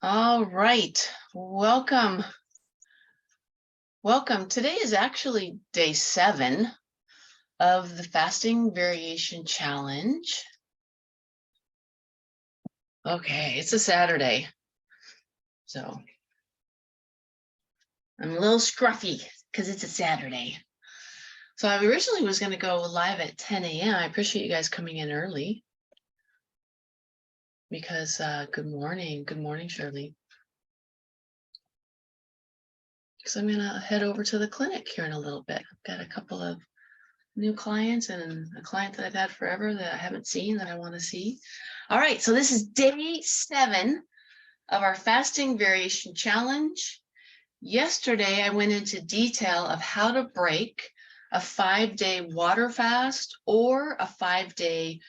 All right, welcome. Welcome. Today is actually day 7 of the Fasting Variation Challenge. Okay, it's a Saturday, so I'm a little scruffy because it's a Saturday. So I originally was going to go live at 10 a.m. I appreciate you guys coming in early because good morning, Shirley. So I'm gonna head over to the clinic here in a little bit. I've got a couple of new clients and a client that I've had forever that I haven't seen that I want to see. All right, so this is day 7 of our fasting variation challenge. Yesterday, I went into detail of how to break a 5-day water fast or a 5-day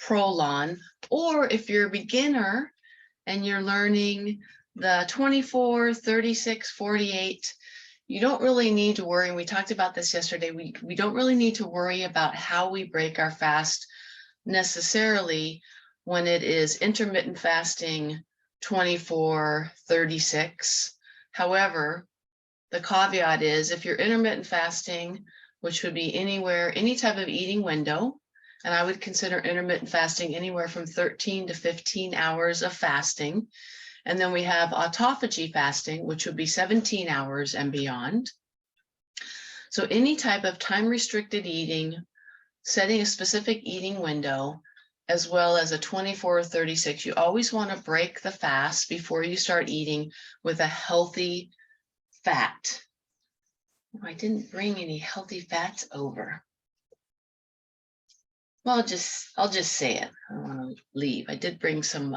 Prolon, or if you're a beginner and you're learning the 24, 36, 48, you don't really need to worry. And we talked about this yesterday. We don't really need to worry about how we break our fast necessarily when it is intermittent fasting 24, 36. However, the caveat is if you're intermittent fasting, which would be anywhere, any type of eating window, and I would consider intermittent fasting anywhere from 13 to 15 hours of fasting. And then we have autophagy fasting, which would be 17 hours and beyond. So any type of time-restricted eating, setting a specific eating window, as well as a 24 or 36, you always want to break the fast before you start eating with a healthy fat. Oh, I didn't bring any healthy fats over. Well, I'll just say it. I don't want to leave. I did bring some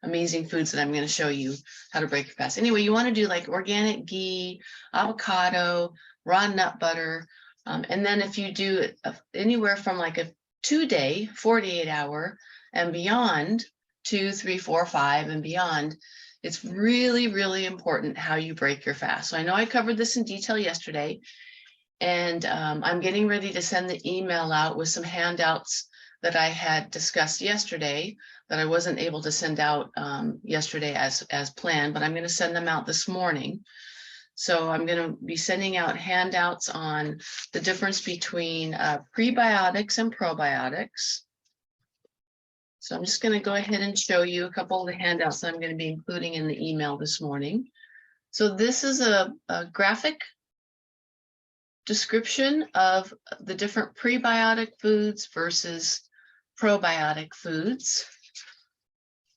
amazing foods that I'm going to show you how to break your fast. Anyway, you want to do like organic ghee, avocado, raw nut butter. And then if you do anywhere from like a 2-day, 48-hour and beyond, 2, 3, 4, 5 and beyond, it's really, really important how you break your fast. So I know I covered this in detail yesterday, and I'm getting ready to send the email out with some handouts that I had discussed yesterday that I wasn't able to send out yesterday as planned, but I'm going to send them out this morning. So I'm going to be sending out handouts on the difference between prebiotics and probiotics. So I'm just going to go ahead and show you a couple of the handouts that I'm going to be including in the email this morning. So this is a graphic description of the different prebiotic foods versus probiotic foods.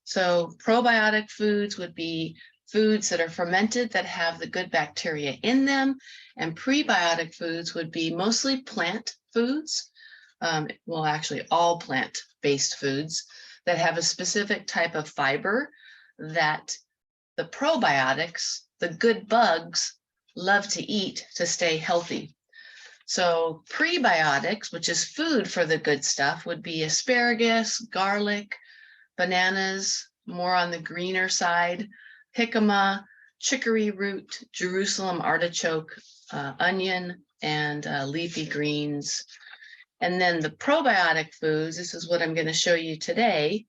So probiotic foods would be foods that are fermented that have the good bacteria in them, and prebiotic foods would be mostly plant foods, well, actually all plant-based foods that have a specific type of fiber that the probiotics, the good bugs, love to eat to stay healthy. So prebiotics, which is food for the good stuff, would be asparagus, garlic, bananas, more on the greener side, jicama, chicory root, Jerusalem artichoke, onion, and leafy greens. And then the probiotic foods, this is what I'm going to show you today,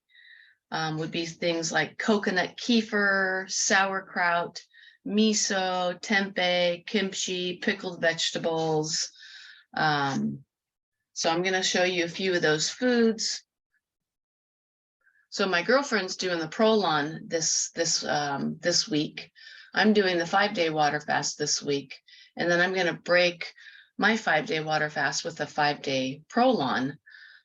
would be things like coconut kefir, sauerkraut, miso, tempeh, kimchi, pickled vegetables. So I'm going to show you a few of those foods. So my girlfriend's doing the Prolon this week. I'm doing the 5-day water fast this week, and then I'm going to break my 5-day water fast with a 5-day Prolon.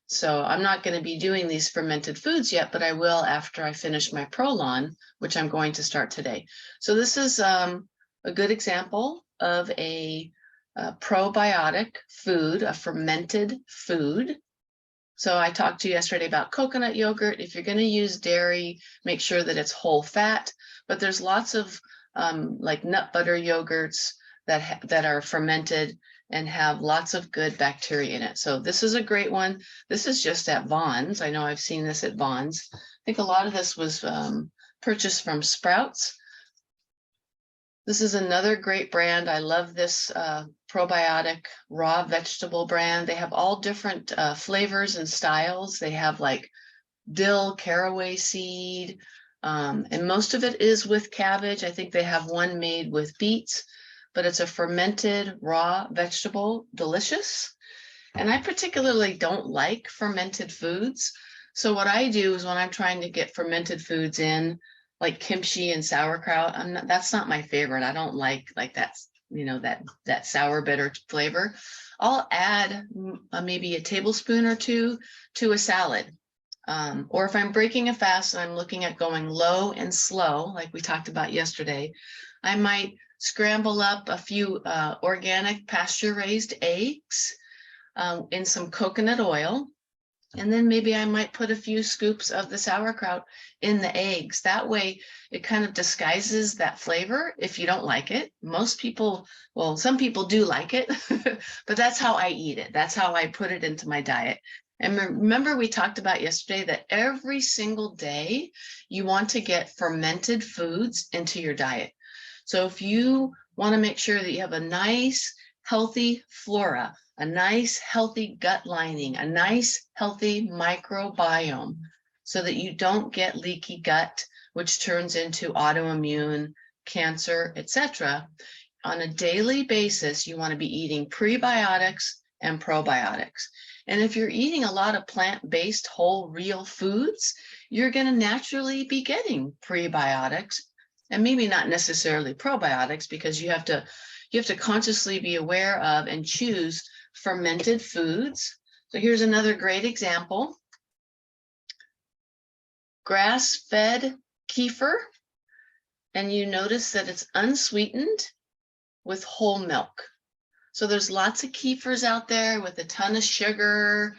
So I'm not going to be doing these fermented foods yet, but I will after I finish my Prolon, which I'm going to start today. So this is a good example of a probiotic food, a fermented food. So I talked to you yesterday about coconut yogurt. If you're going to use dairy, make sure that it's whole fat, but there's lots of like nut butter yogurts that are fermented and have lots of good bacteria in it. So this is a great one. This is just at Vons. I know I've seen this at Vons. I think a lot of this was purchased from Sprouts. This is another great brand. I love this probiotic raw vegetable brand. They have all different flavors and styles. They have like dill, caraway seed, And most of it is with cabbage. I think they have one made with beets, but it's a fermented raw vegetable, delicious. And I particularly don't like fermented foods. So what I do is when I'm trying to get fermented foods in, like kimchi and sauerkraut, that's not my favorite. I don't like that, that sour bitter flavor. I'll add maybe a tablespoon or two to a salad. Or if I'm breaking a fast and I'm looking at going low and slow, like we talked about yesterday, I might scramble up a few organic pasture-raised eggs in some coconut oil. And then maybe I might put a few scoops of the sauerkraut in the eggs. That way it kind of disguises that flavor if you don't like it. Most people, well, some people do like it, but that's how I eat it. That's how I put it into my diet. And remember, we talked about yesterday that every single day you want to get fermented foods into your diet. So if you want to make sure that you have a nice, healthy flora, a nice, healthy gut lining, a nice, healthy microbiome, so that you don't get leaky gut, which turns into autoimmune, cancer, etc. On a daily basis, you want to be eating prebiotics and probiotics. And if you're eating a lot of plant-based, whole, real foods, you're going to naturally be getting prebiotics, and maybe not necessarily probiotics, because you have to consciously be aware of and choose fermented foods. So here's another great example. Grass-fed kefir, and you notice that it's unsweetened with whole milk. So there's lots of kefirs out there with a ton of sugar.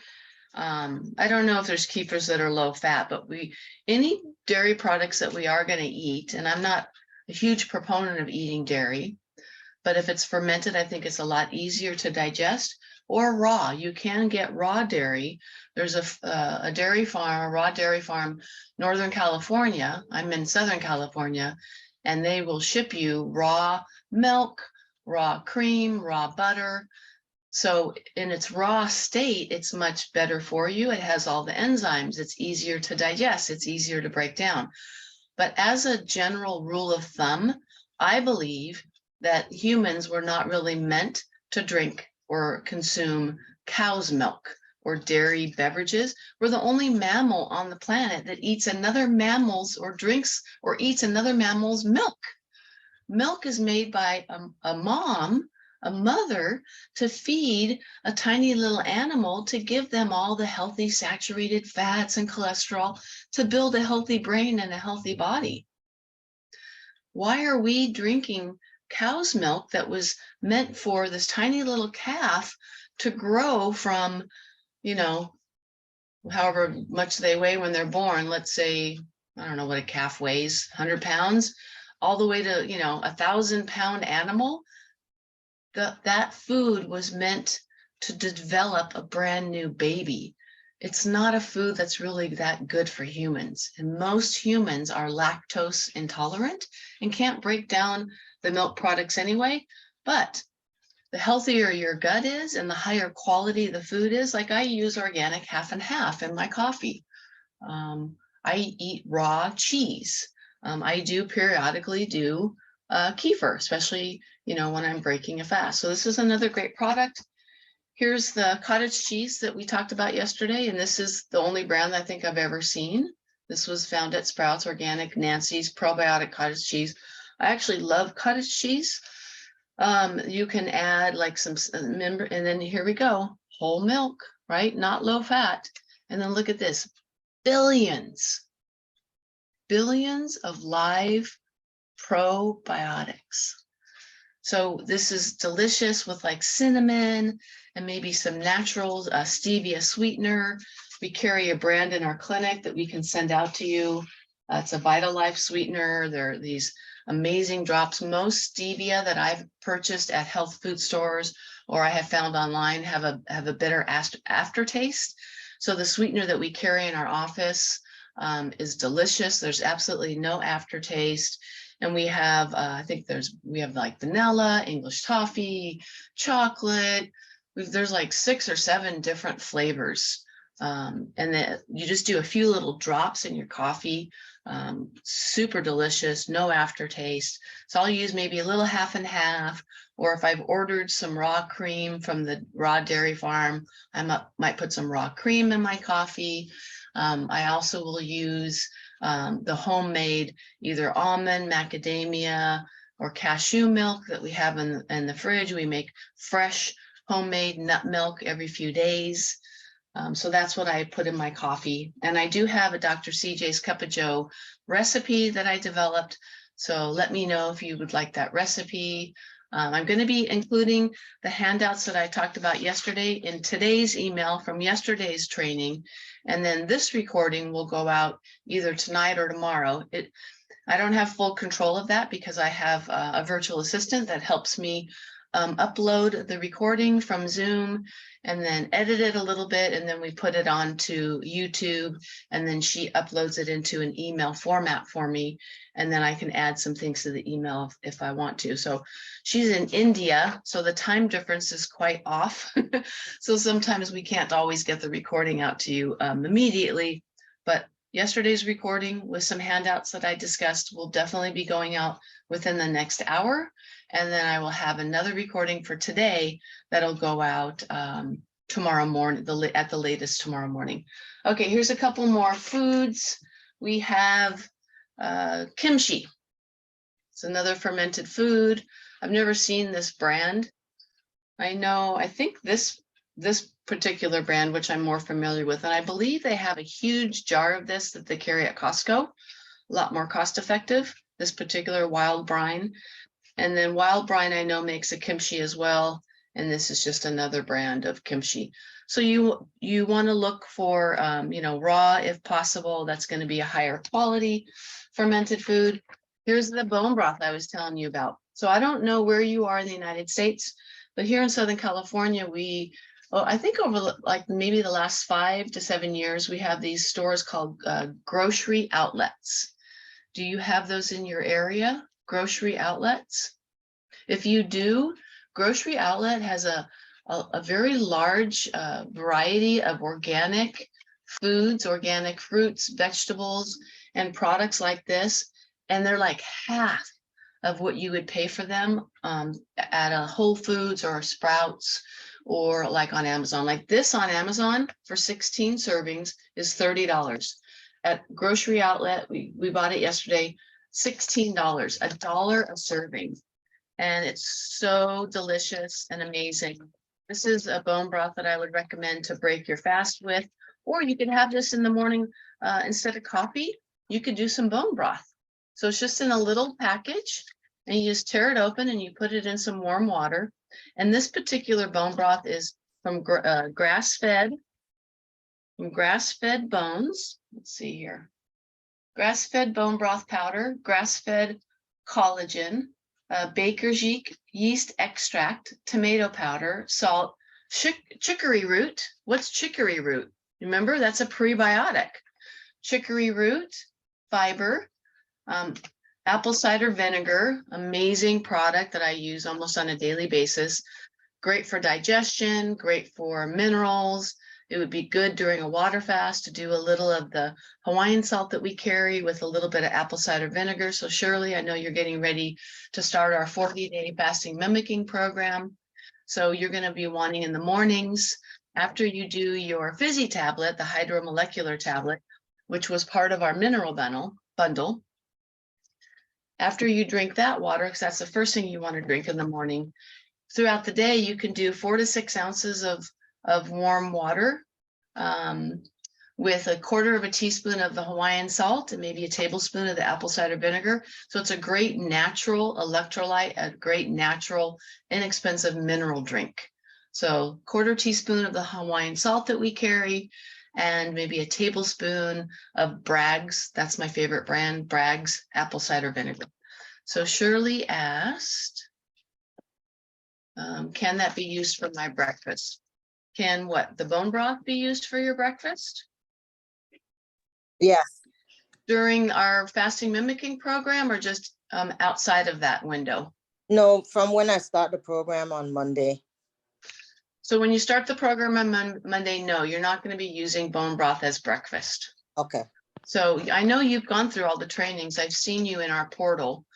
I don't know if there's kefirs that are low fat, but any dairy products that we are going to eat, and I'm not a huge proponent of eating dairy, but if it's fermented, I think it's a lot easier to digest. Or raw, you can get raw dairy. There's a dairy farm, a raw dairy farm, Northern California. I'm in Southern California, and they will ship you raw milk, raw cream, raw butter. So in its raw state, it's much better for you. It has all the enzymes. It's easier to digest. It's easier to break down. But as a general rule of thumb, I believe that humans were not really meant to drink or consume cow's milk or dairy beverages. We're the only mammal on the planet that eats another mammal's or drinks or eats another mammal's milk. Milk is made by a mom, a mother, to feed a tiny little animal, to give them all the healthy saturated fats and cholesterol to build a healthy brain and a healthy body. Why are we drinking cow's milk that was meant for this tiny little calf to grow from, however much they weigh when they're born? Let's say, I don't know what a calf weighs, 100 pounds, all the way to, 1,000-pound animal. That food was meant to develop a brand new baby. It's not a food that's really that good for humans. And most humans are lactose intolerant and can't break down the milk products anyway. But the healthier your gut is and the higher quality the food is, like I use organic half and half in my coffee. I eat raw cheese. I do periodically do kefir, especially, when I'm breaking a fast. So this is another great product. Here's the cottage cheese that we talked about yesterday, and this is the only brand I think I've ever seen. This was found at Sprouts Organic, Nancy's probiotic cottage cheese. I actually love cottage cheese. You can add like some, and then here we go, whole milk, right? Not low fat. And then look at this, billions of live probiotics. So this is delicious with like cinnamon and maybe some natural stevia sweetener. We carry a brand in our clinic that we can send out to you. It's a Vitalife sweetener. There are these amazing drops. Most stevia that I've purchased at health food stores or I have found online have a bitter aftertaste. So the sweetener that we carry in our office is delicious. There's absolutely no aftertaste. And we have, we have like vanilla, English toffee, chocolate. There's like 6 or 7 different flavors And then you just do a few little drops in your coffee. Super delicious, no aftertaste. So I'll use maybe a little half and half, or if I've ordered some raw cream from the raw dairy farm, might put some raw cream in my coffee. I also will use the homemade either almond, macadamia, or cashew milk that we have in the fridge. We make fresh homemade nut milk every few days. So that's what I put in my coffee. And I do have a Dr. CJ's Cup of Joe recipe that I developed. So let me know if you would like that recipe. I'm going to be including the handouts that I talked about yesterday in today's email from yesterday's training. And then this recording will go out either tonight or tomorrow. I don't have full control of that because I have a virtual assistant that helps me upload the recording from Zoom and then edit it a little bit, and then we put it onto YouTube, and then she uploads it into an email format for me, and then I can add some things to the email if I want to. So she's in India, so the time difference is quite off. So sometimes we can't always get the recording out to you immediately, but yesterday's recording with some handouts that I discussed will definitely be going out within the next hour. And then I will have another recording for today that'll go out tomorrow morning, at the latest tomorrow morning. Okay, here's a couple more foods. We have kimchi. It's another fermented food. I've never seen this brand. I think this particular brand, which I'm more familiar with, and I believe they have a huge jar of this that they carry at Costco, a lot more cost effective, this particular Wild Brine. And then Wild Brine, I know, makes a kimchi as well. And this is just another brand of kimchi. So you want to look for, raw if possible. That's going to be a higher quality fermented food. Here's the bone broth I was telling you about. So I don't know where you are in the United States, but here in Southern California, I think over like maybe the last 5 to 7 years, we have these stores called grocery outlets. Do you have those in your area? Grocery outlets? If you do, grocery outlet has a very large variety of organic foods, organic fruits, vegetables, and products like this. And they're like half of what you would pay for them at a Whole Foods or a Sprouts or like on Amazon. Like this on Amazon for 16 servings is $30. At grocery outlet, we bought it yesterday, $16, $1 a serving. And it's so delicious and amazing. This is a bone broth that I would recommend to break your fast with, or you could have this in the morning instead of coffee. You could do some bone broth. So it's just in a little package, and you just tear it open and you put it in some warm water. And this particular bone broth is from grass-fed bones. Let's see here. Grass-fed bone broth powder, grass-fed collagen, baker's yeast extract, tomato powder, salt, chicory root. What's chicory root? Remember, that's a prebiotic. Chicory root, fiber, apple cider vinegar, amazing product that I use almost on a daily basis. Great for digestion, great for minerals. It would be good during a water fast to do a little of the Hawaiian salt that we carry with a little bit of apple cider vinegar. So Shirley, I know you're getting ready to start our 40-day fasting mimicking program. So you're going to be wanting in the mornings, after you do your fizzy tablet, the hydromolecular tablet, which was part of our mineral bundle. After you drink that water, because that's the first thing you want to drink in the morning, throughout the day, you can do 4 to 6 ounces of warm water with 1/4 teaspoon of the Hawaiian salt and maybe a tablespoon of the apple cider vinegar. So it's a great natural electrolyte, a great natural, inexpensive mineral drink. So 1/4 teaspoon of the Hawaiian salt that we carry, and maybe a tablespoon of Bragg's. That's my favorite brand, Bragg's apple cider vinegar. So Shirley asked, can that be used for my breakfast? Can what? The bone broth be used for your breakfast? Yes. During our fasting mimicking program, or just outside of that window? No, from when I start the program on Monday. So when you start the program on Monday, no, you're not going to be using bone broth as breakfast. Okay. So I know you've gone through all the trainings. I've seen you in our portal.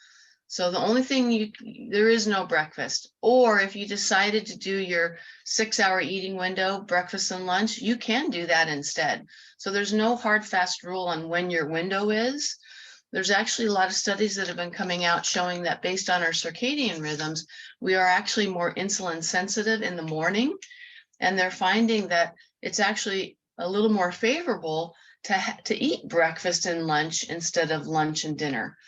So the only thing there is no breakfast. Or if you decided to do your 6-hour eating window, breakfast and lunch, you can do that instead. So there's no hard, fast rule on when your window is. There's actually a lot of studies that have been coming out showing that based on our circadian rhythms, we are actually more insulin sensitive in the morning. And they're finding that it's actually a little more favorable to eat breakfast and lunch instead of lunch and dinner.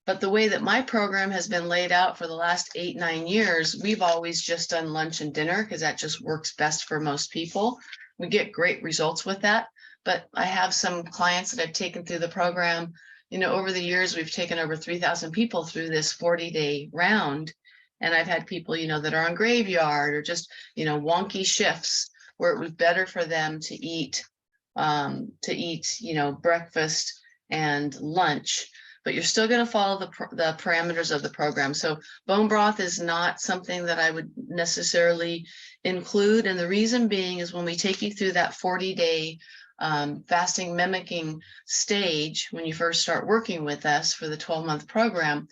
But the way that my program has been laid out for the last 8-9 years, we've always just done lunch and dinner because that just works best for most people. We get great results with that. But I have some clients that I've taken through the program. You know, over the years, we've taken over 3,000 people through this 40-day round. And I've had people, you know, that are on graveyard or just, you know, wonky shifts where it was better for them to eat, you know, breakfast and lunch. But you're still going to follow the parameters of the program. So bone broth is not something that I would necessarily include. And the reason being is when we take you through that 40-day fasting mimicking stage, when you first start working with us for the 12-month program,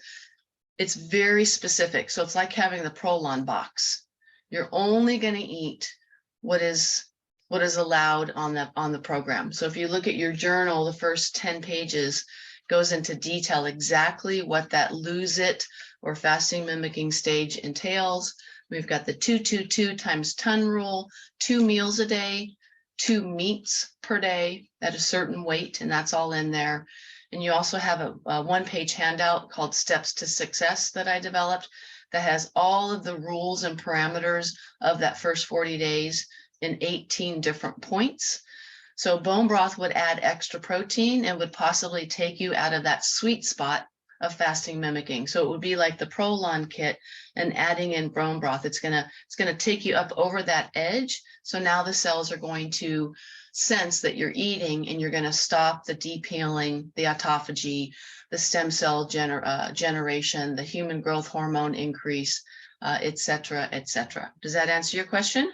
it's very specific. So it's like having the Prolon box. You're only going to eat what is allowed on the program. So if you look at your journal, the first 10 pages goes into detail exactly what that lose it or fasting mimicking stage entails. We've got the 2-2-2 times ton rule, 2 meals a day, 2 meats per day at a certain weight, and that's all in there. And you also have a one-page handout called Steps to Success that I developed that has all of the rules and parameters of that first 40 days in 18 different points. So bone broth would add extra protein and would possibly take you out of that sweet spot of fasting mimicking. So it would be like the Prolon Kit and adding in bone broth. It's gonna take you up over that edge. So now the cells are going to sense that you're eating and you're going to stop the deep healing, the autophagy, the stem cell generation, the human growth hormone increase, et cetera, et cetera. Does that answer your question?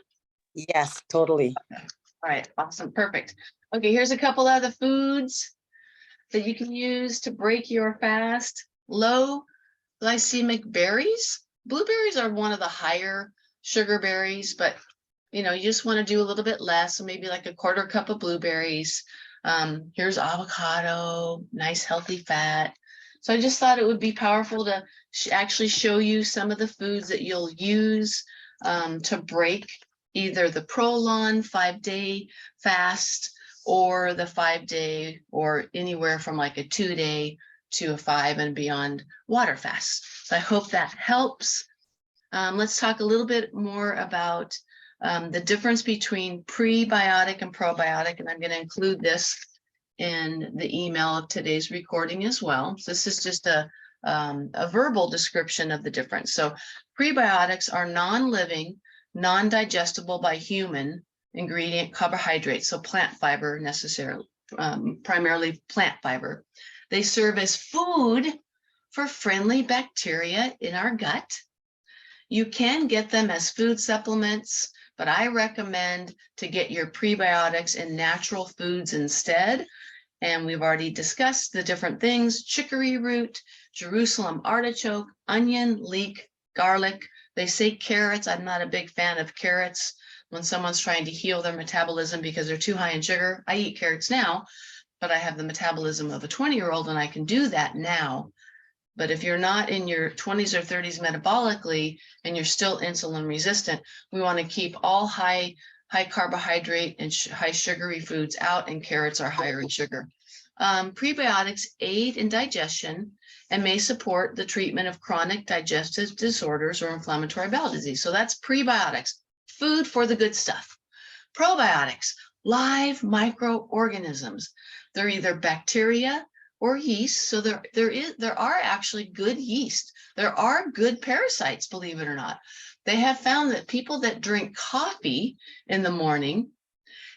Yes, totally. Okay. All right, awesome, perfect. Okay, here's a couple other foods that you can use to break your fast. Low glycemic berries. Blueberries are one of the higher sugar berries, but you know, you just want to do a little bit less, so maybe like a 1/4 cup of blueberries. Here's avocado, nice healthy fat. So I just thought it would be powerful to actually show you some of the foods that you'll use to break either the Prolon 5-day fast or the 5-day or anywhere from like a 2-day to a 5 and beyond water fast. So I hope that helps. Let's talk a little bit more about the difference between prebiotic and probiotic, and I'm going to include this in the email of today's recording as well. So this is just a verbal description of the difference. So prebiotics are non-living, non-digestible by human ingredient carbohydrates, so plant fiber necessarily, primarily plant fiber. They serve as food for friendly bacteria in our gut. You can get them as food supplements, but I recommend to get your prebiotics in natural foods instead. And we've already discussed the different things: chicory root, Jerusalem artichoke, onion, leek, garlic. They say carrots. I'm not a big fan of carrots when someone's trying to heal their metabolism because they're too high in sugar. I eat carrots now, but I have the metabolism of a 20-year-old and I can do that now. But if you're not in your 20s or 30s metabolically and you're still insulin resistant, we want to keep all high carbohydrate and high sugary foods out, and carrots are higher in sugar. Prebiotics aid in digestion and may support the treatment of chronic digestive disorders or inflammatory bowel disease. So that's prebiotics, food for the good stuff. Probiotics, live microorganisms. They're either bacteria or yeast. So there are actually good yeast. There are good parasites, believe it or not. They have found that people that drink coffee in the morning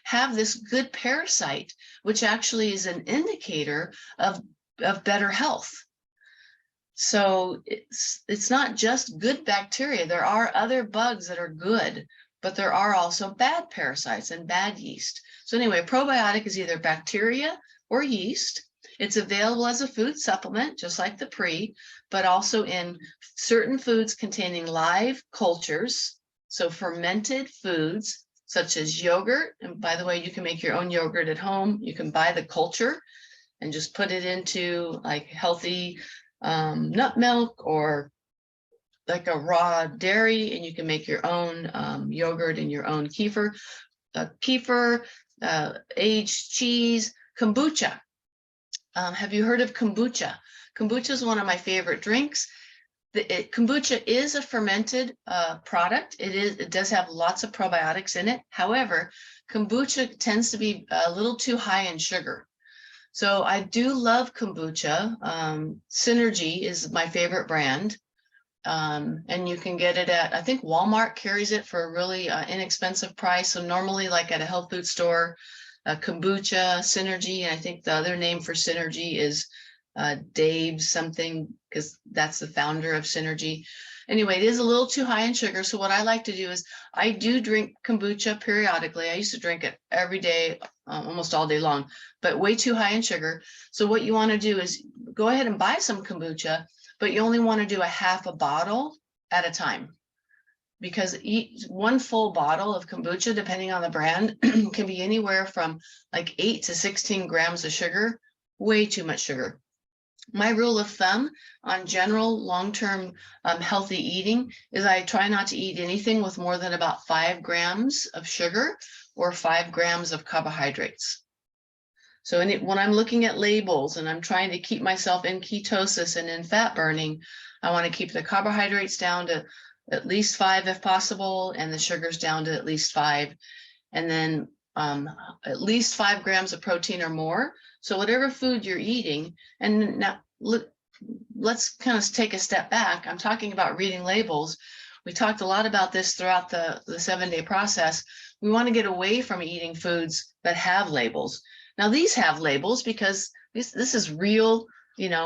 have this good parasite, which actually is an indicator of better health. So it's not just good bacteria. There are other bugs that are good. but there are also bad parasites and bad yeast. So anyway, a probiotic is either bacteria or yeast. It's available as a food supplement, just like the pre, but also in certain foods containing live cultures. So fermented foods such as yogurt. And by the way, you can make your own yogurt at home. You can buy the culture and just put it into like healthy nut milk or like a raw dairy, and you can make your own yogurt and your own kefir, aged cheese, kombucha. Have you heard of kombucha? Kombucha is one of my favorite drinks. Kombucha is a fermented product. It does have lots of probiotics in it. However, kombucha tends to be a little too high in sugar. So I do love kombucha. Synergy is my favorite brand. And you can get it at, I think Walmart carries it for a really inexpensive price. So normally like at a health food store, kombucha, Synergy, and I think the other name for Synergy is Dave something, because that's the founder of Synergy. Anyway, it is a little too high in sugar. So what I like to do is I do drink kombucha periodically. I used to drink it every day, almost all day long, but way too high in sugar. So what you want to do is go ahead and buy some kombucha, but you only want to do a half a bottle at a time, because one full bottle of kombucha, depending on the brand, can be anywhere from like 8 to 16 grams of sugar, way too much sugar. My rule of thumb on general long-term healthy eating is I try not to eat anything with more than about 5 grams of sugar or 5 grams of carbohydrates. So when I'm looking at labels and I'm trying to keep myself in ketosis and in fat burning, I want to keep the carbohydrates down to at least 5 if possible, and the sugars down to at least 5, and then at least 5 grams of protein or more. So whatever food you're eating, and now let's kind of take a step back. I'm talking about reading labels. We talked a lot about this throughout the 7-day process. We want to get away from eating foods that have labels. Now these have labels because this is real,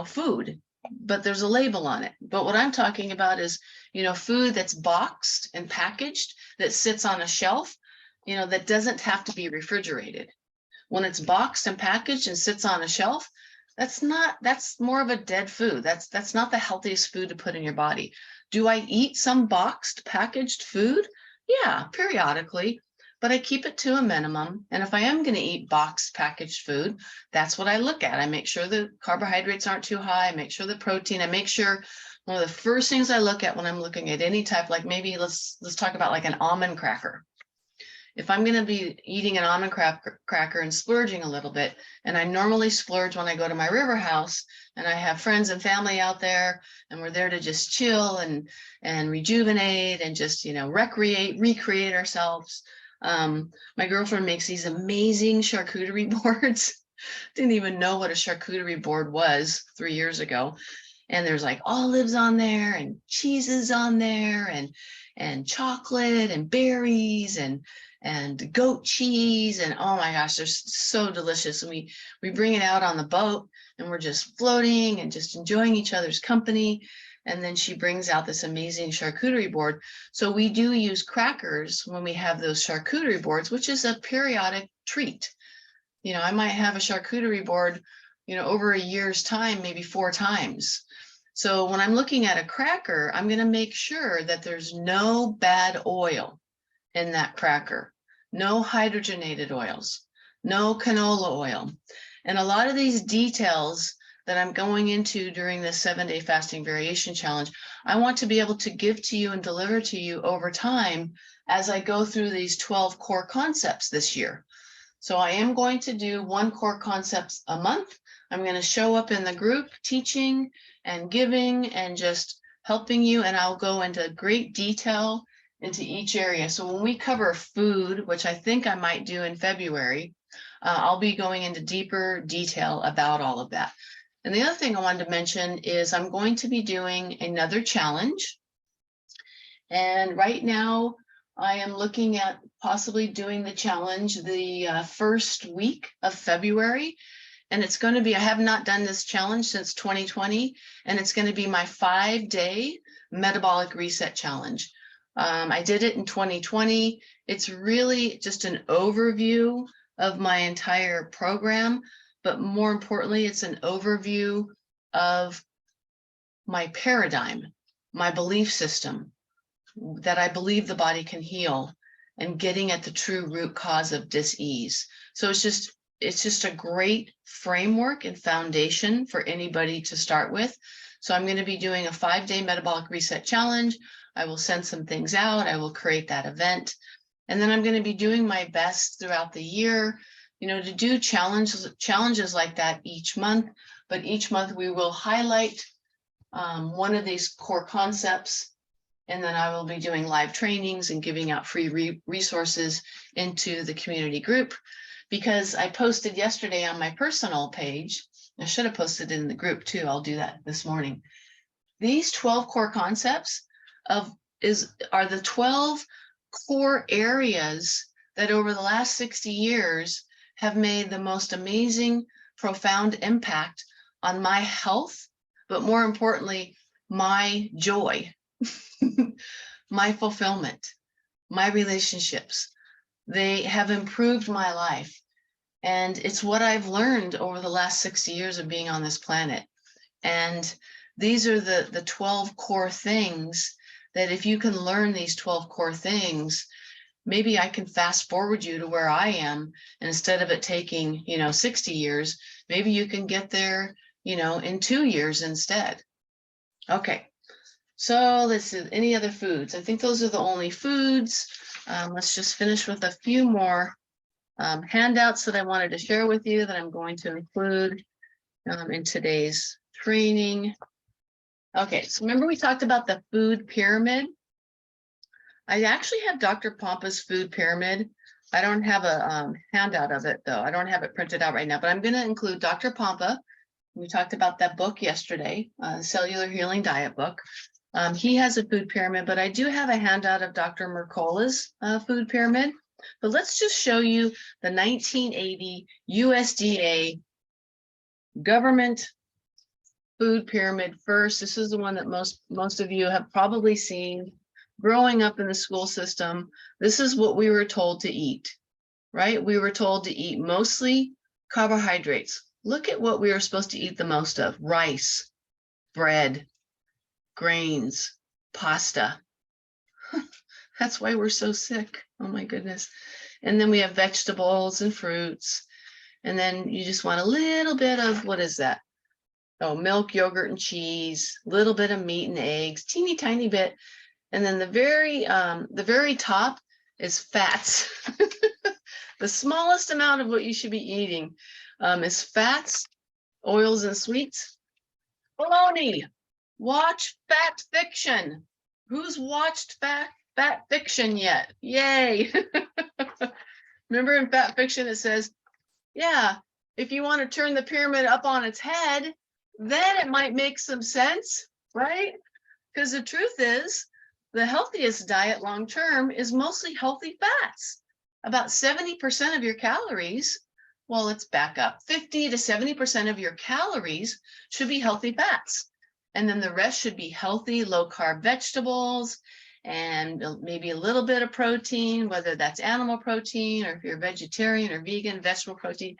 food, but there's a label on it. But what I'm talking about is, food that's boxed and packaged that sits on a shelf, that doesn't have to be refrigerated. When it's boxed and packaged and sits on a shelf, that's more of a dead food. That's not the healthiest food to put in your body. Do I eat some boxed packaged food? Yeah, periodically, but I keep it to a minimum. And if I am going to eat boxed packaged food, that's what I look at. I make sure the carbohydrates aren't too high. I make sure the protein, I make sure one of the first things I look at when I'm looking at any type, like maybe let's talk about like an almond cracker. If I'm going to be eating an almond cracker and splurging a little bit, and I normally splurge when I go to my river house and I have friends and family out there and we're there to just chill and rejuvenate and just, recreate ourselves. My girlfriend makes these amazing charcuterie boards. Didn't even know what a charcuterie board was 3 years ago. And there's like olives on there and cheeses on there and chocolate and berries and goat cheese, and oh my gosh, they're so delicious. And we bring it out on the boat and we're just floating and just enjoying each other's company. And then she brings out this amazing charcuterie board. So we do use crackers when we have those charcuterie boards, which is a periodic treat. I might have a charcuterie board, over a year's time, maybe 4 times. So when I'm looking at a cracker, I'm going to make sure that there's no bad oil in that cracker, no hydrogenated oils, no canola oil. And a lot of these details that I'm going into during this 7-day fasting variation challenge, I want to be able to give to you and deliver to you over time as I go through these 12 core concepts this year. So I am going to do 1 core concept a month. I'm going to show up in the group teaching and giving and just helping you, and I'll go into great detail into each area. So when we cover food, which I think I might do in February, I'll be going into deeper detail about all of that. And the other thing I wanted to mention is I'm going to be doing another challenge. And right now I am looking at possibly doing the challenge the first week of February. And it's going to be, I have not done this challenge since 2020, and it's going to be my 5-day metabolic reset challenge. I did it in 2020. It's really just an overview of my entire program, but more importantly, it's an overview of my paradigm, my belief system, that I believe the body can heal, and getting at the true root cause of dis-ease. So it's just a great framework and foundation for anybody to start with. So I'm going to be doing a 5-day metabolic reset challenge. I will send some things out. I will create that event. And then I'm going to be doing my best throughout the year, to do challenges like that each month. But each month we will highlight one of these core concepts. And then I will be doing live trainings and giving out free resources into the community group, because I posted yesterday on my personal page. I should have posted it in the group too. I'll do that this morning. These 12 core concepts are the 12 core areas that over the last 60 years have made the most amazing, profound impact on my health, but more importantly, my joy, my fulfillment, my relationships. They have improved my life. And it's what I've learned over the last 60 years of being on this planet. And these are the 12 core things that if you can learn these 12 core things, maybe I can fast forward you to where I am. And instead of it taking, 60 years, maybe you can get there, in 2 years instead. Okay. So let's see, any other foods? I think those are the only foods. Let's just finish with a few more handouts that I wanted to share with you that I'm going to include in today's training. Okay, so remember we talked about the food pyramid? I actually have Dr. Pompa's food pyramid. I don't have a handout of it though. I don't have it printed out right now, but I'm going to include Dr. Pompa. We talked about that book yesterday, Cellular Healing Diet book. He has a food pyramid, but I do have a handout of Dr. Mercola's food pyramid. But let's just show you the 1980 USDA government food pyramid first. This is the one that most of you have probably seen growing up in the school system. This is what we were told to eat, right? We were told to eat mostly carbohydrates. Look at what we are supposed to eat the most of: rice, bread, grains, pasta. That's why we're so sick. Oh my goodness. And then we have vegetables and fruits. And then you just want a little bit of, what is that? Oh, milk, yogurt, and cheese, a little bit of meat and eggs, teeny tiny bit. And then the very top is fats. The smallest amount of what you should be eating is fats, oils, and sweets. Baloney. Watch Fat Fiction. Who's watched Fat Fiction yet? Yay. Remember in Fat Fiction it says, yeah, if you want to turn the pyramid up on its head, then it might make some sense, right? Because the truth is, the healthiest diet long term is mostly healthy fats. About 70% of your calories, well, let's back up, 50 to 70% of your calories should be healthy fats. And then the rest should be healthy, low-carb vegetables, and maybe a little bit of protein, whether that's animal protein, or if you're vegetarian or vegan, vegetable protein.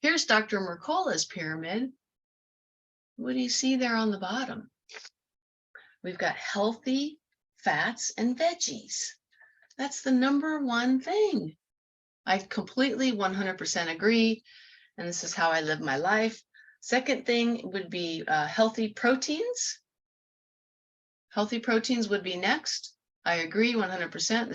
Here's Dr. Mercola's pyramid. What do you see there on the bottom? We've got healthy fats and veggies. That's the number one thing. I completely 100% agree. And this is how I live my life. Second thing would be healthy proteins. Healthy proteins would be next. I agree 100%.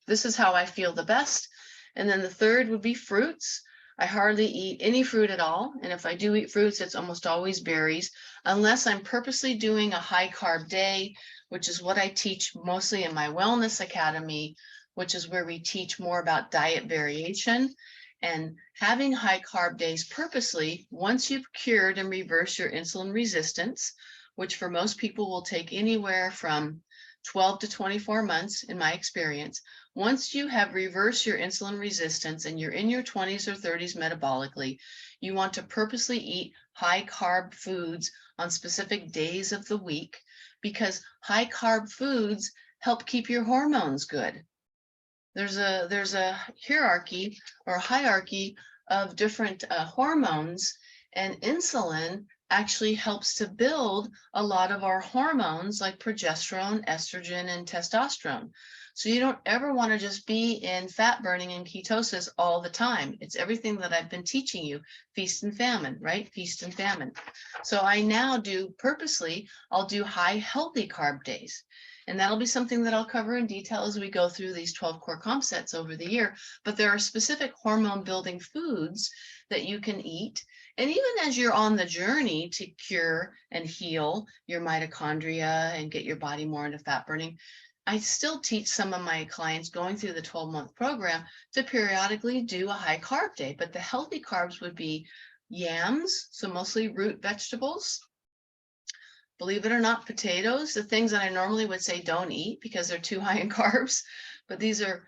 This is how I feel the best. And then the third would be fruits. I hardly eat any fruit at all. And if I do eat fruits, it's almost always berries, unless I'm purposely doing a high carb day, which is what I teach mostly in my Wellness Academy, which is where we teach more about diet variation. And having high carb days purposely, once you've cured and reversed your insulin resistance, which for most people will take anywhere from 12 to 24 months in my experience. Once you have reversed your insulin resistance and you're in your 20s or 30s metabolically, you want to purposely eat high carb foods on specific days of the week, because high carb foods help keep your hormones good. There's a hierarchy or hierarchy of different hormones, and insulin actually helps to build a lot of our hormones like progesterone, estrogen, and testosterone. So you don't ever want to just be in fat burning and ketosis all the time. It's everything that I've been teaching you, feast and famine, right? Feast and famine. So I now do purposely, I'll do high healthy carb days. And that'll be something that I'll cover in detail as we go through these 12 core comp sets over the year. But there are specific hormone building foods that you can eat. And even as you're on the journey to cure and heal your mitochondria and get your body more into fat burning, I still teach some of my clients going through the 12-month program to periodically do a high carb day. But the healthy carbs would be yams, so mostly root vegetables. Believe it or not, potatoes, the things that I normally would say don't eat because they're too high in carbs, but these are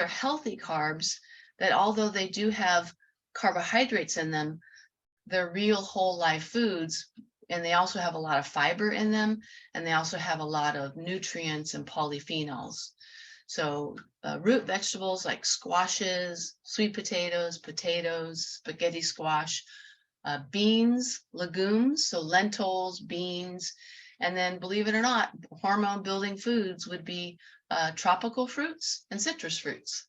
healthy carbs that, although they do have carbohydrates in them, they're real whole life foods, and they also have a lot of fiber in them, and they also have a lot of nutrients and polyphenols. So root vegetables like squashes, sweet potatoes, spaghetti squash, beans, legumes, so lentils, beans, and then, believe it or not, hormone building foods would be tropical fruits and citrus fruits.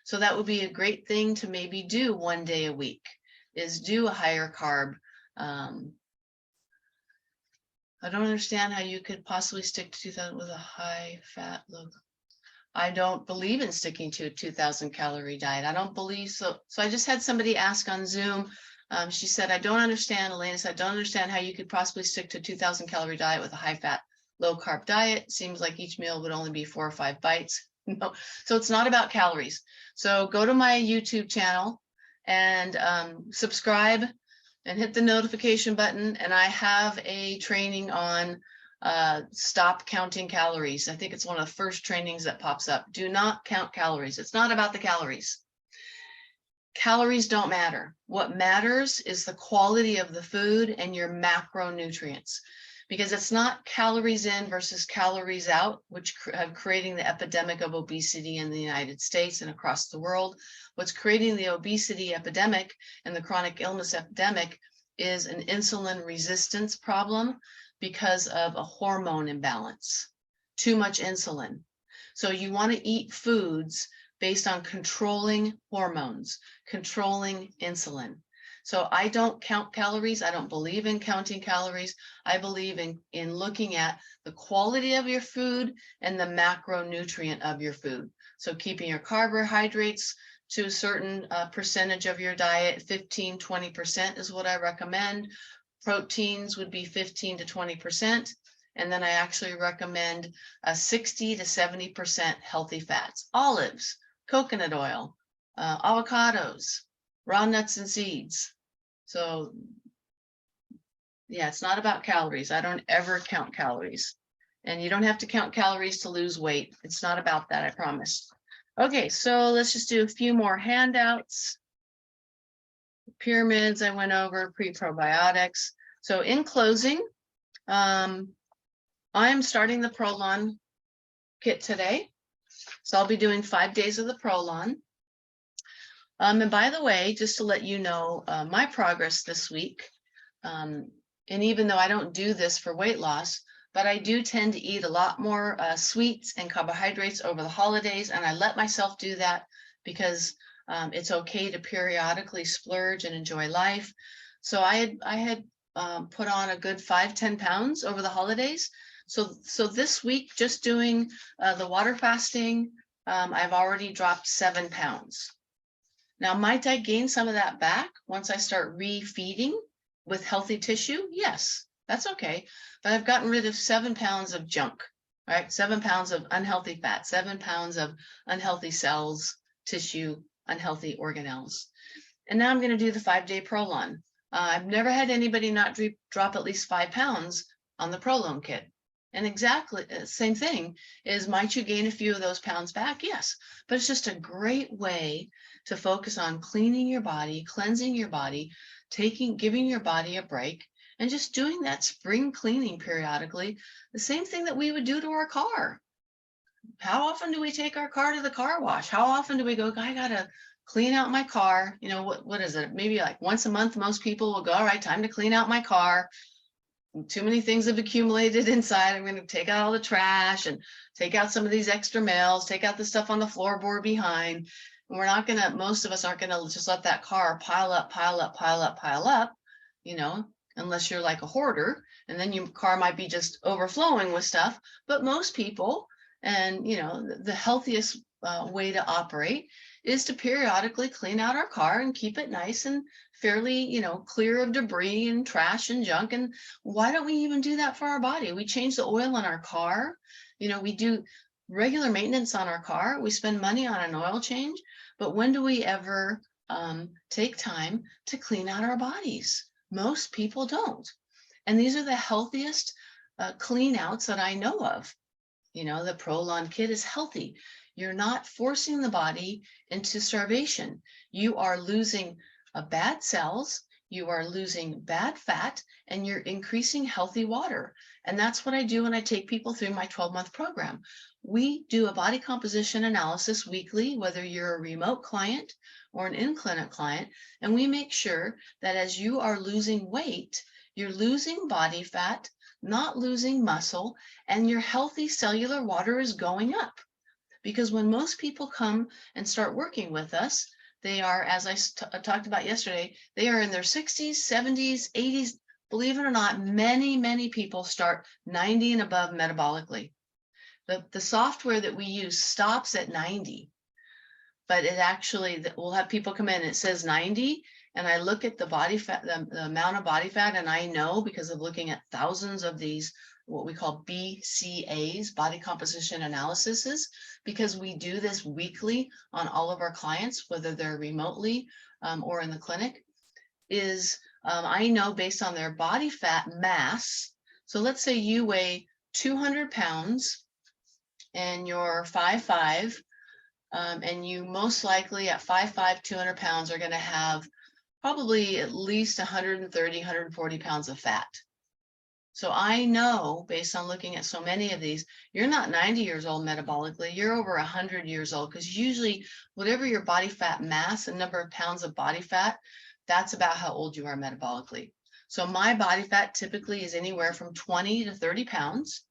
So that would be a great thing to maybe do one day a week, is do a higher carb. I don't understand how you could possibly stick to 2000 with a high fat, low. I don't believe in sticking to a 2000 calorie diet. I don't believe so. So I just had somebody ask on Zoom. She said, I don't understand, Elena said, I don't understand how you could possibly stick to a 2000 calorie diet with a high fat, low carb diet. Seems like each meal would only be 4 or 5 bites. No, so it's not about calories. So go to my YouTube channel and subscribe and hit the notification button. And I have a training on stop counting calories. I think it's one of the first trainings that pops up. Do not count calories. It's not about the calories. Calories don't matter. What matters is the quality of the food and your macronutrients, because it's not calories in versus calories out, which have creating the epidemic of obesity in the United States and across the world. What's creating the obesity epidemic and the chronic illness epidemic is an insulin resistance problem because of a hormone imbalance, too much insulin. So you want to eat foods based on controlling hormones, controlling insulin. So I don't count calories. I don't believe in counting calories. I believe in looking at the quality of your food and the macronutrient of your food. So keeping your carbohydrates to a certain percentage of your diet, 15, 20% is what I recommend. Proteins would be 15 to 20%. And then I actually recommend 60 to 70% healthy fats, olives, coconut oil, avocados, raw nuts and seeds. So yeah, it's not about calories. I don't ever count calories. And you don't have to count calories to lose weight. It's not about that, I promise. Okay, so let's just do a few more handouts. Pyramids I went over, pre-probiotics. So in closing, I'm starting the Prolon Kit today. So I'll be doing 5 days of the Prolon. And by the way, just to let you know my progress this week, and even though I don't do this for weight loss, but I do tend to eat a lot more sweets and carbohydrates over the holidays, and I let myself do that because it's okay to periodically splurge and enjoy life. So I had put on a good 5-10 pounds over the holidays. So this week, just doing the water fasting, I've already dropped 7 pounds. Now, might I gain some of that back once I start refeeding with healthy tissue? Yes, that's okay. But I've gotten rid of 7 pounds of junk, right? 7 pounds of unhealthy fat, 7 pounds of unhealthy cells, tissue, unhealthy organelles. And now I'm going to do the 5-day Prolon. I've never had anybody not drop at least 5 pounds on the Prolon Kit. And exactly the same thing is, might you gain a few of those pounds back? Yes, but it's just a great way to focus on cleaning your body, cleansing your body, giving your body a break, and just doing that spring cleaning periodically, the same thing that we would do to our car. How often do we take our car to the car wash? How often do we go, I gotta clean out my car? You know, what is it? Maybe like once a month, most people will go, all right, time to clean out my car. Too many things have accumulated inside. I'm going to take out all the trash and take out some of these extra mails, take out the stuff on the floorboard behind. And we're not going to, most of us aren't going to just let that car pile up, pile up, pile up, pile up, you know, unless you're like a hoarder, and then your car might be just overflowing with stuff. But most people, and you know, the healthiest way to operate is to periodically clean out our car and keep it nice and fairly, you know, clear of debris and trash and junk. And why don't we even do that for our body? We change the oil in our car. You know, we do regular maintenance on our car. We spend money on an oil change. But when do we ever take time to clean out our bodies? Most people don't. And these are the healthiest clean outs that I know of. You know, the Prolon Kit is healthy. You're not forcing the body into starvation. You are losing bad cells, you are losing bad fat, and you're increasing healthy water. And that's what I do when I take people through my 12-month program. We do a body composition analysis weekly, whether you're a remote client or an in-clinic client, and we make sure that as you are losing weight, you're losing body fat, not losing muscle, and your healthy cellular water is going up. Because when most people come and start working with us, they are, as I talked about yesterday, they are in their 60s, 70s, 80s. Believe it or not, many people start 90 and above metabolically. The software that we use stops at 90, but it actually, we'll have people come in and it says 90, and I look at the body fat, the amount of body fat, and I know because of looking at thousands of these, what we call BCAs, body composition analyses, because we do this weekly on all of our clients, whether they're remotely or in the clinic, is I know based on their body fat mass. So let's say you weigh 200 pounds and you're 5'5", and you most likely at 5'5", 200 pounds are going to have probably at least 130, 140 pounds of fat. So I know, based on looking at so many of these, you're not 90 years old metabolically, you're over 100 years old, because usually whatever your body fat mass and number of pounds of body fat, that's about how old you are metabolically. So my body fat typically is anywhere from 20 to 30 pounds,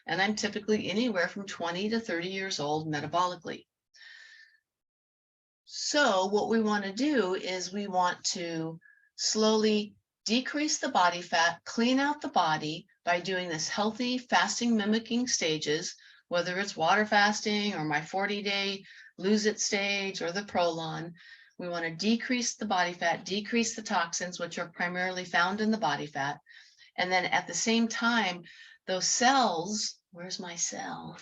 and I'm typically anywhere from 20 to 30 years old metabolically. So what we want to do is we want to slowly decrease the body fat, clean out the body by doing this healthy fasting mimicking stages, whether it's water fasting or my 40-day lose it stage or the Prolon. We want to decrease the body fat, decrease the toxins, which are primarily found in the body fat. And then at the same time, those cells, where's my cell?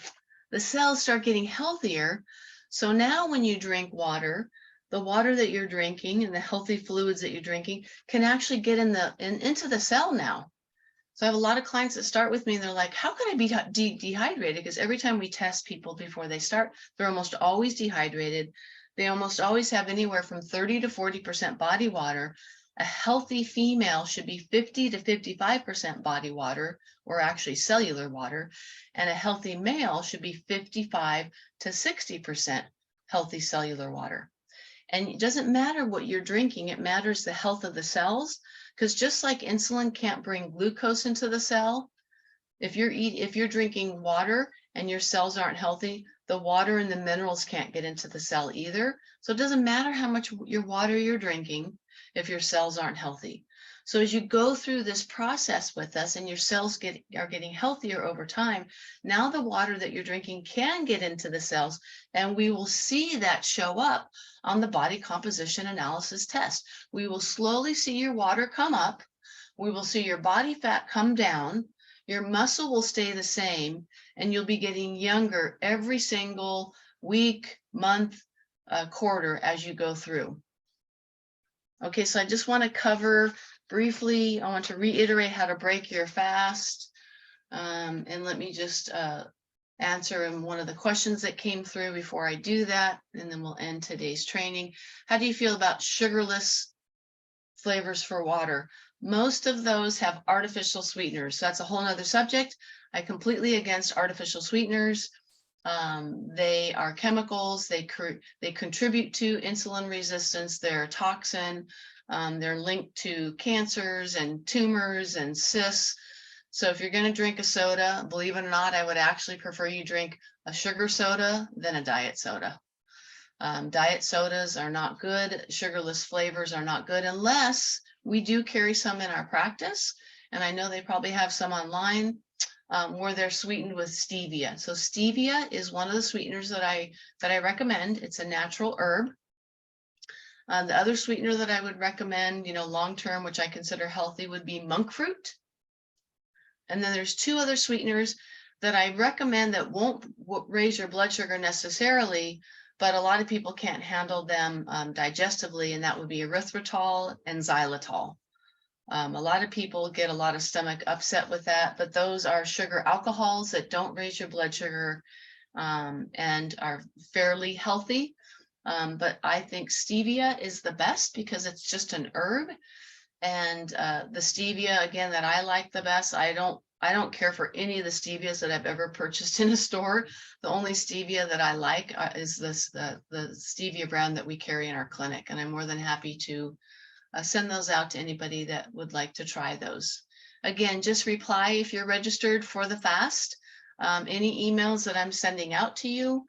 The cells start getting healthier. So now when you drink water, the water that you're drinking and the healthy fluids that you're drinking can actually get into the cell now. So I have a lot of clients that start with me and they're like, how can I be dehydrated? Because every time we test people before they start, they're almost always dehydrated. They almost always have anywhere from 30 to 40% body water. A healthy female should be 50 to 55% body water, or actually cellular water, and a healthy male should be 55 to 60% healthy cellular water. And it doesn't matter what you're drinking, it matters the health of the cells, because just like insulin can't bring glucose into the cell, if you're drinking water and your cells aren't healthy, the water and the minerals can't get into the cell either. So it doesn't matter how much your water you're drinking if your cells aren't healthy. So as you go through this process with us and your cells are getting healthier over time, now the water that you're drinking can get into the cells, and we will see that show up on the body composition analysis test. We will slowly see your water come up. We will see your body fat come down. Your muscle will stay the same, and you'll be getting younger every single week, month, quarter as you go through. Okay, so I just want to cover briefly, I want to reiterate how to break your fast. And let me just answer one of the questions that came through before I do that, and then we'll end today's training. How do you feel about sugarless flavors for water? Most of those have artificial sweeteners. So that's a whole nother subject. I completely against artificial sweeteners. They are chemicals. They contribute to insulin resistance. They're a toxin. They're linked to cancers and tumors and cysts. So if you're going to drink a soda, believe it or not, I would actually prefer you drink a sugar soda than a diet soda. Diet sodas are not good. Sugarless flavors are not good unless we do carry some in our practice. And I know they probably have some online where they're sweetened with stevia. So stevia is one of the sweeteners that I recommend. It's a natural herb. The other sweetener that I would recommend, long-term, which I consider healthy, would be monk fruit. And then there's two other sweeteners that I recommend that won't raise your blood sugar necessarily, but a lot of people can't handle them digestively, and that would be erythritol and xylitol. A lot of people get a lot of stomach upset with that, but those are sugar alcohols that don't raise your blood sugar and are fairly healthy. But I think stevia is the best because it's just an herb. And the stevia, again, that I like the best, I don't care for any of the stevias that I've ever purchased in a store. The only stevia that I like is the stevia brand that we carry in our clinic. And I'm more than happy to send those out to anybody that would like to try those. Again, just reply if you're registered for the fast. Any emails that I'm sending out to you,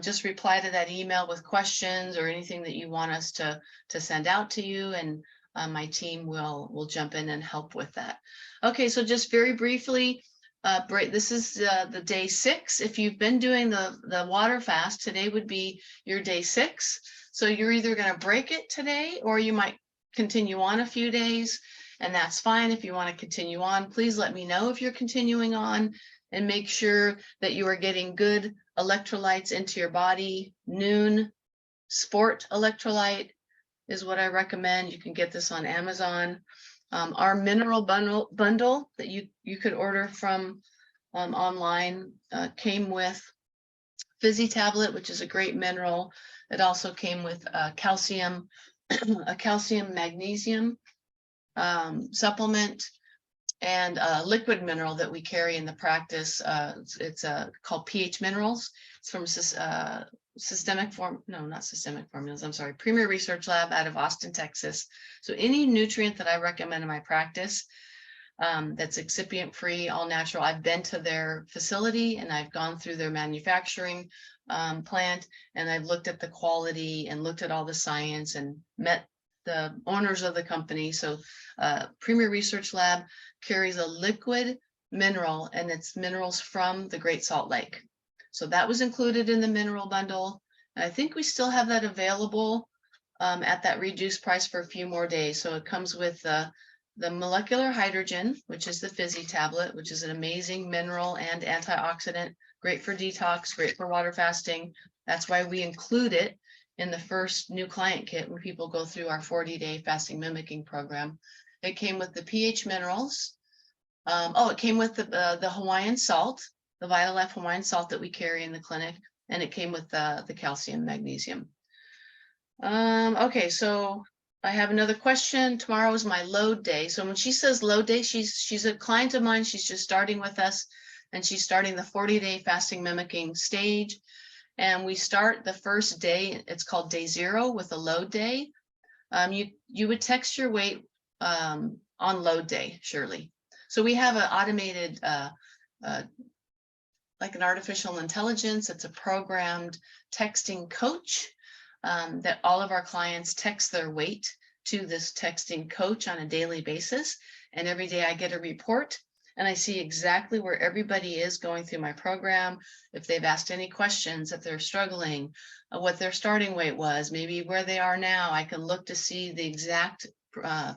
just reply to that email with questions or anything that you want us to send out to you, and my team will jump in and help with that. Okay, so just very briefly, this is the day 6. If you've been doing the water fast, today would be your day 6. So you're either going to break it today, or you might continue on a few days, and that's fine. If you want to continue on, please let me know if you're continuing on, and make sure that you are getting good electrolytes into your body. Noon Sport electrolyte is what I recommend. You can get this on Amazon. Our mineral bundle that you could order from online came with Fizzy tablet, which is a great mineral. It also came with calcium, a calcium magnesium supplement, and a liquid mineral that we carry in the practice. It's called pH Minerals. It's from Premier Research Lab out of Austin, Texas. So any nutrient that I recommend in my practice that's excipient free, all natural, I've been to their facility and I've gone through their manufacturing plant, and I've looked at the quality and looked at all the science and met the owners of the company. So Premier Research Lab carries a liquid mineral, and it's minerals from the Great Salt Lake. So that was included in the mineral bundle. And I think we still have that available at that reduced price for a few more days. So it comes with the molecular hydrogen, which is the Fizzy tablet, which is an amazing mineral and antioxidant, great for detox, great for water fasting. That's why we include it in the first new client kit when people go through our 40-day fasting mimicking program. It came with the pH minerals. It came with the Hawaiian salt, the VitaLife Hawaiian salt that we carry in the clinic, and it came with the calcium magnesium. Okay, so I have another question. Tomorrow is my load day. So when she says load day, she's a client of mine. She's just starting with us, and she's starting the 40-day fasting mimicking stage. And we start the first day, it's called day 0 with a load day. You would text your weight on load day, Shirley. So we have an automated, like an artificial intelligence. It's a programmed texting coach that all of our clients text their weight to this texting coach on a daily basis. And every day I get a report, and I see exactly where everybody is going through my program. If they've asked any questions, if they're struggling, what their starting weight was, maybe where they are now, I can look to see the exact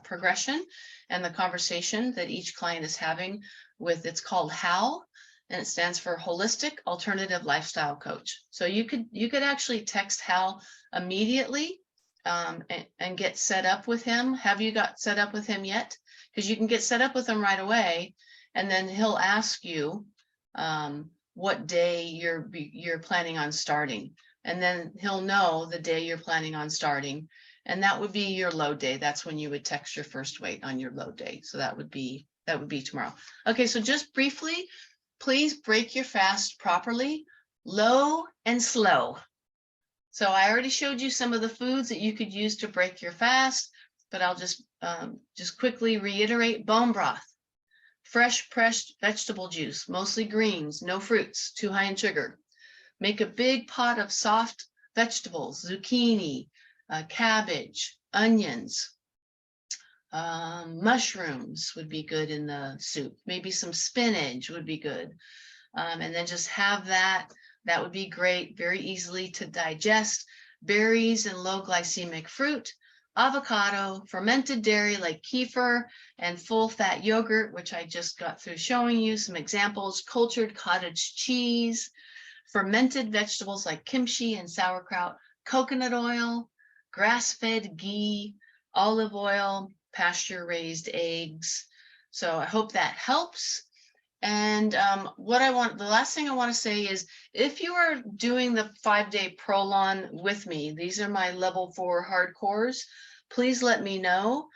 progression and the conversation that each client is having with, it's called HAL, and it stands for Holistic Alternative Lifestyle Coach. So you could actually text HAL immediately and get set up with him. Have you got set up with him yet? Because you can get set up with him right away, and then he'll ask you what day you're planning on starting, and then he'll know the day you're planning on starting, And that would be your load day. That's when you would text your first weight on your load day. So that would be tomorrow. Okay, so just briefly, please break your fast properly, low and slow. So I already showed you some of the foods that you could use to break your fast, but I'll just quickly reiterate: bone broth, fresh pressed vegetable juice, mostly greens, no fruits, too high in sugar. Make a big pot of soft vegetables, zucchini, cabbage, onions, mushrooms would be good in the soup. Maybe some spinach would be good. And then just have that. That would be great, very easily to digest. Berries and low glycemic fruit, avocado, fermented dairy like kefir, and full fat yogurt, which I just got through showing you some examples, cultured cottage cheese, fermented vegetables like kimchi and sauerkraut, coconut oil, grass-fed ghee, olive oil, pasture-raised eggs. So I hope that helps. And the last thing I want to say is, if you are doing the 5-day Prolon with me, these are my level 4 hardcores, please let me know.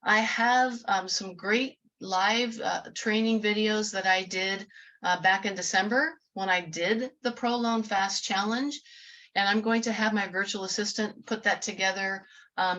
I have some great live training videos that I did back in December when I did the Prolon Fast Challenge. And I'm going to have my virtual assistant put that together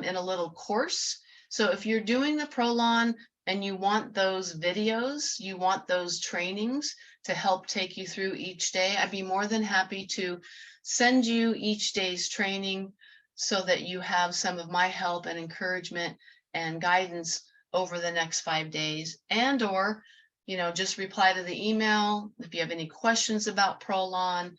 in a little course. So if you're doing the Prolon and you want those videos, you want those trainings to help take you through each day, I'd be more than happy to send you each day's training so that you have some of my help and encouragement and guidance over the next 5 days. And or, just reply to the email. If you have any questions about Prolon,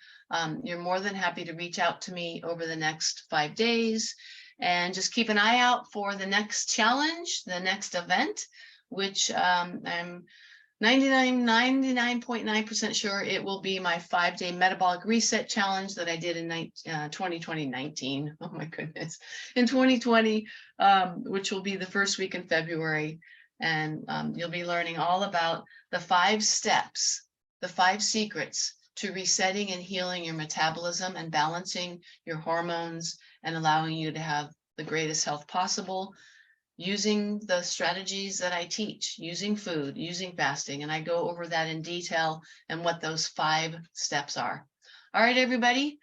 you're more than happy to reach out to me over the next 5 days. And just keep an eye out for the next challenge, the next event, which I'm 99.9% sure it will be my 5-day metabolic reset challenge that I did in 2019. Oh my goodness, in 2020, which will be the first week in February. And you'll be learning all about the 5 steps, the 5 secrets to resetting and healing your metabolism and balancing your hormones and allowing you to have the greatest health possible, using the strategies that I teach, using food, using fasting, and I go over that in detail and what those 5 steps are. All right, everybody,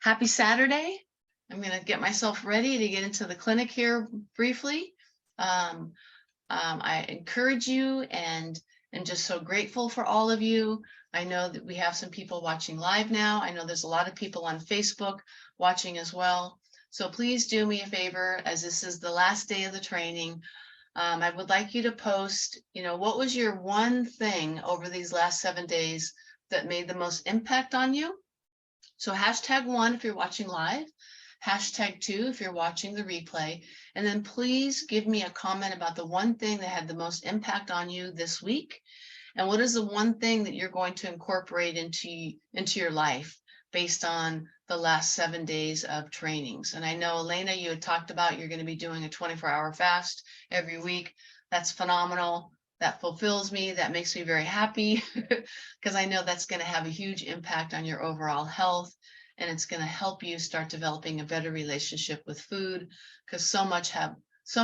happy Saturday. I'm going to get myself ready to get into the clinic here briefly. I encourage you and just so grateful for all of you. I know that we have some people watching live now. I know there's a lot of people on Facebook watching as well. So please do me a favor, as this is the last day of the training. I would like you to post, what was your one thing over these last 7 days that made the most impact on you? So #1 if you're watching live, #2 if you're watching the replay, and then please give me a comment about the one thing that had the most impact on you this week. And what is the one thing that you're going to incorporate into your life based on the last 7 days of trainings? And I know, Elena, you had talked about you're going to be doing a 24-hour fast every week. That's phenomenal. That fulfills me. That makes me very happy because I know that's going to have a huge impact on your overall health. And it's going to help you start developing a better relationship with food, because so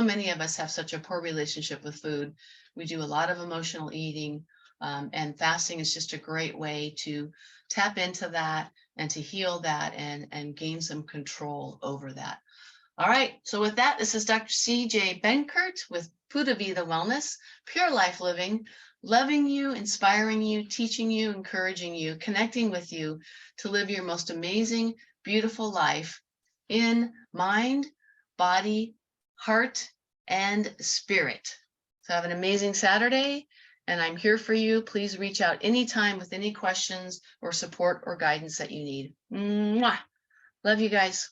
many of us have such a poor relationship with food. We do a lot of emotional eating, and fasting is just a great way to tap into that and to heal that and gain some control over that. All right, so with that, this is Dr. C.J. Benkert with Pura Vida Wellness, Pure Life Living, loving you, inspiring you, teaching you, encouraging you, connecting with you to live your most amazing, beautiful life in mind, body, heart, and spirit. So have an amazing Saturday, and I'm here for you. Please reach out anytime with any questions or support or guidance that you need. Mwah! Love you guys.